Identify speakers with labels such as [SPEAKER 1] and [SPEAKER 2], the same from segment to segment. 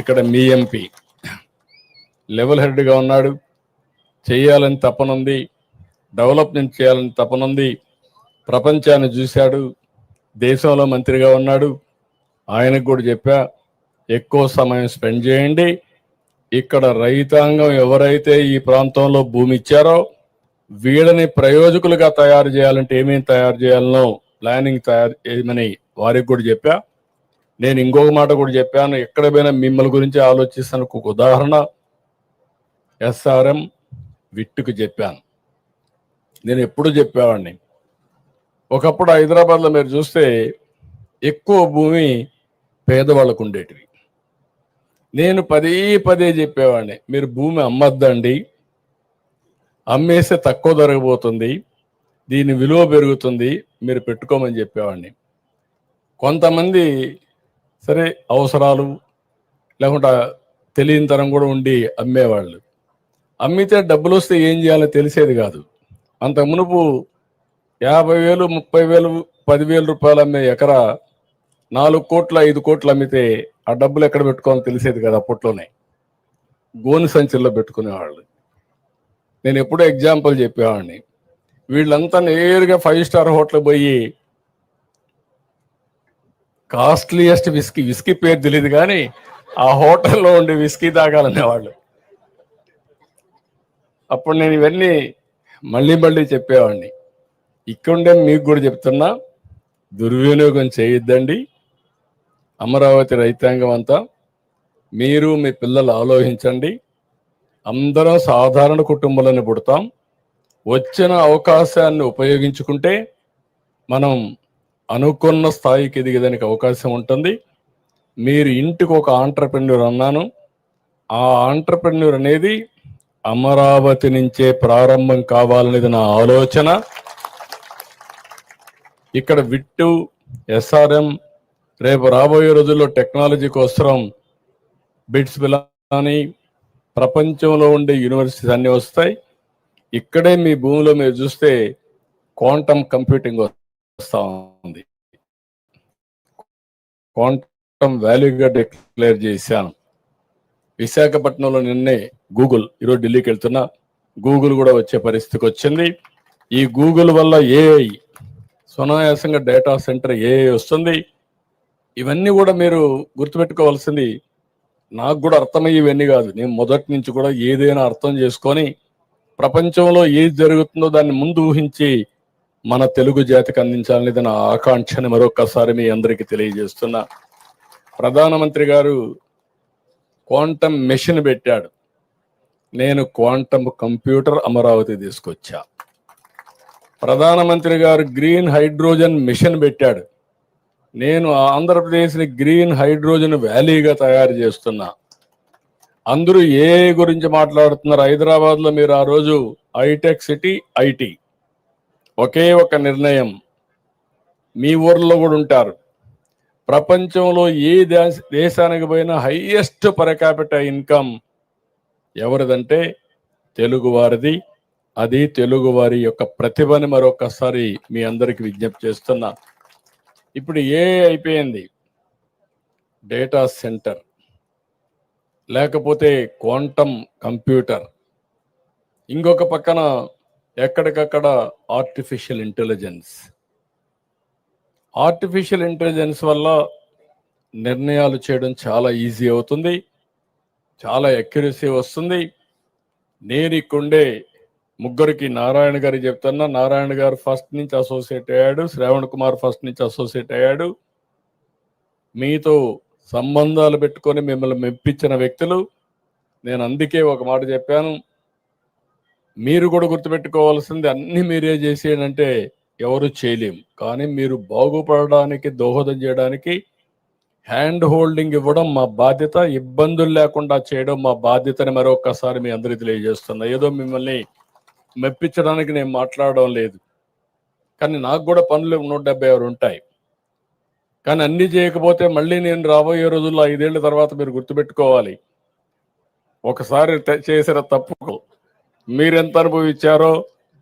[SPEAKER 1] ఇక్కడ మీ MP level హెడ్గా ఉన్నాడు, చేయాలని తపనుంది, డెవలప్మెంట్ చేయాలని తపనుంది, ప్రపంచాన్ని చూశాడు, దేశంలో మంత్రిగా ఉన్నాడు. ఆయనకు కూడా చెప్పా, ఎక్కువ సమయం స్పెండ్ చేయండి. ఇక్కడ రైతాంగం ఎవరైతే ఈ ప్రాంతంలో భూమి ఇచ్చారో వీళ్ళని ప్రయోజకులుగా తయారు చేయాలంటే ఏమేమి తయారు చేయాలనో ప్లానింగ్ తయారు చేయమని వారికి కూడా చెప్పా. నేను ఇంకొక మాట కూడా చెప్పాను, ఎక్కడ పోయినా మిమ్మల్ని గురించి ఆలోచిస్తాను. ఒక ఉదాహరణ ఎస్ఆర్ఎం విట్టుకు చెప్పాను. నేను ఎప్పుడు చెప్పేవాడిని, ఒకప్పుడు హైదరాబాద్లో మీరు చూస్తే ఎక్కువ భూమి పేదవాళ్ళకు ఉండేటివి. నేను పదే పదే చెప్పేవాడిని, మీరు భూమి అమ్మద్దండి, అమ్మేస్తే తక్కువ ధరగబోతుంది, దీని విలువ పెరుగుతుంది, మీరు పెట్టుకోమని చెప్పేవాడిని. కొంతమంది సరే అవసరాలు లేకుండా తెలియని తరం కూడా ఉండి అమ్మేవాళ్ళు. అమ్మితే డబ్బులు వస్తే ఏం చేయాలో తెలిసేది కాదు. అంత మునుపు 50,000, 30,000, 10,000 రూపాయలు అమ్మే ఎకరా 4 కోట్లు 5 కోట్లు అమ్మితే ఆ డబ్బులు ఎక్కడ పెట్టుకోవాలో తెలిసేది కదా. అప్పట్లోనే గోను సంచుల్లో పెట్టుకునేవాళ్ళు. నేను ఎప్పుడూ ఎగ్జాంపుల్ చెప్పేవాడిని, వీళ్ళంతా నేరుగా 5 స్టార్ హోటల్ పోయి కాస్ట్లీయెస్ట్ విస్కీ పేరు తెలియదు కానీ ఆ హోటల్లో ఉండి విస్కీ తాగాలనేవాళ్ళు. అప్పుడు నేను ఇవన్నీ మళ్ళీ చెప్పేవాడిని. ఇక్కడే మీకు కూడా చెప్తున్నా, దుర్వినియోగం చేయొద్దండి. అమరావతి రైతాంగం అంతా మీరు మీ పిల్లలు ఆలోచించండి. అందరం సాధారణ కుటుంబాలను పుడతాం. వచ్చిన అవకాశాన్ని ఉపయోగించుకుంటే మనం అనుకున్న స్థాయికి ఎదిగేదానికి అవకాశం ఉంటుంది. మీరు ఇంటికి ఒక ఆంట్రప్రెన్యూర్ అన్నాను. ఆ ఆంట్రప్రెన్యూర్ అనేది అమరావతి నుంచే ప్రారంభం కావాలనేది నా ఆలోచన. ఇక్కడ విట్టు, ఎస్ఆర్ఎం, రేపు రాబోయే రోజుల్లో టెక్నాలజీ కోసం బిట్స్ పిల్లని ప్రపంచంలో ఉండే యూనివర్సిటీస్ అన్నీ వస్తాయి. ఇక్కడే మీ భూమిలో మీరు చూస్తే క్వాంటమ్ కంప్యూటింగ్ వస్తూ ఉంది. క్వాంటమ్ వాల్యూగా డిక్లేర్ చేశాను. విశాఖపట్నంలో నిన్నే గూగుల్, ఈరోజు ఢిల్లీకి వెళ్తున్నా, గూగుల్ కూడా వచ్చే పరిస్థితికి వచ్చింది. ఈ గూగుల్ వల్ల ఏఐ సునాయాసంగా డేటా సెంటర్ ఏఐ వస్తుంది. ఇవన్నీ కూడా మీరు గుర్తుపెట్టుకోవాల్సింది. నాకు కూడా అర్థమయ్యి ఇవన్నీ కాదు, నేను మొదటి నుంచి కూడా ఏదైనా అర్థం చేసుకొని ప్రపంచంలో ఏది జరుగుతుందో దాన్ని ముందు ఊహించి మన తెలుగు జాతికి అందించాలనేది నా ఆకాంక్షని మరొకసారి మీ అందరికీ తెలియజేస్తున్నా. ప్రధానమంత్రి గారు క్వాంటమ్ మెషిన్ పెట్టాడు, నేను క్వాంటమ్ కంప్యూటర్ అమరావతి తీసుకొచ్చా. ప్రధానమంత్రి గారు గ్రీన్ హైడ్రోజన్ మిషన్ పెట్టాడు, నేను ఆంధ్రప్రదేశ్ని గ్రీన్ హైడ్రోజన్ వ్యాలీగా తయారు చేస్తున్నా. అందరూ ఏ గురించి మాట్లాడుతున్నారు? హైదరాబాద్లో మీరు ఆ రోజు హైటెక్ సిటీ, ఐటీ, ఒకే ఒక నిర్ణయం, మీ ఊర్లో కూడా ఉంటారు. ప్రపంచంలో ఏ దేశానికి పోయినా హైయెస్ట్ పర్ క్యాపిటల్ ఇన్కమ్ ఎవరిదంటే తెలుగు వారిది. అది తెలుగు వారి యొక్క ప్రతిభని మరొకసారి మీ అందరికి విజ్ఞప్తి చేస్తున్నా. ఇప్పుడు ఏ అయిపోయింది, డేటా సెంటర్, లేకపోతే క్వాంటమ్ కంప్యూటర్, ఇంకొక పక్కన ఎక్కడికక్కడ ఆర్టిఫిషియల్ ఇంటెలిజెన్స్. ఆర్టిఫిషియల్ ఇంటెలిజెన్స్ వల్ల నిర్ణయాలు చేయడం చాలా ఈజీ అవుతుంది, చాలా అక్యురసీ వస్తుంది. నేను ఇక్కడే ముగ్గురికి, నారాయణ గారికి చెప్తున్నా, నారాయణ గారు ఫస్ట్ నుంచి అసోసియేట్ అయ్యాడు, శ్రావణ్ కుమార్ ఫస్ట్ నుంచి అసోసియేట్ అయ్యాడు. మీతో సంబంధాలు పెట్టుకొని మిమ్మల్ని మెప్పించిన వ్యక్తులు. నేను అందుకే ఒక మాట చెప్పాను, మీరు కూడా గుర్తుపెట్టుకోవాల్సింది, అన్ని మీరే చేసేయంటే ఎవరు చేయలేం, కానీ మీరు బాగుపడడానికి దోహదం చేయడానికి హ్యాండ్ హోల్డింగ్ ఇవ్వడం మా బాధ్యత, ఇబ్బందులు లేకుండా చేయడం మా బాధ్యతని మరొకసారి మీ అందరికీ తెలియజేస్తున్నా. ఏదో మిమ్మల్ని మెప్పించడానికి నేను మాట్లాడడం లేదు, కానీ నాకు కూడా పనులు 176 ఉంటాయి. కానీ అన్ని చేయకపోతే మళ్ళీ నేను రాబోయే రోజుల్లో 5 ఏళ్ల తర్వాత మీరు గుర్తుపెట్టుకోవాలి, ఒకసారి చేసిన తప్పుకు మీరెంత అనుభవించారో,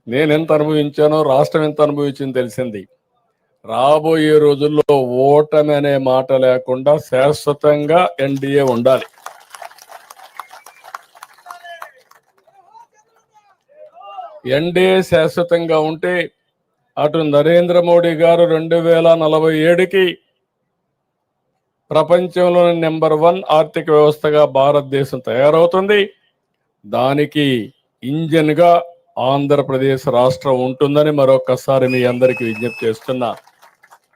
[SPEAKER 1] నేనెంత అనుభవించానో, రాష్ట్రం ఎంత అనుభవించిందో తెలిసింది. రాబోయే రోజుల్లో ఓటమి అనే మాట లేకుండా శాశ్వతంగా ఎన్డీఏ ఉండాలి. ఎన్డీఏ శాశ్వతంగా ఉంటే అటు నరేంద్ర మోడీ గారు 2047కి ప్రపంచంలోని నెంబర్ 1 ఆర్థిక వ్యవస్థగా భారతదేశం తయారవుతుంది. దానికి ఇంజన్ గా ఆంధ్రప్రదేశ్ రాష్ట్రం ఉంటుందని మరొకసారి మీ అందరికీ విజ్ఞప్తి చేస్తున్నా.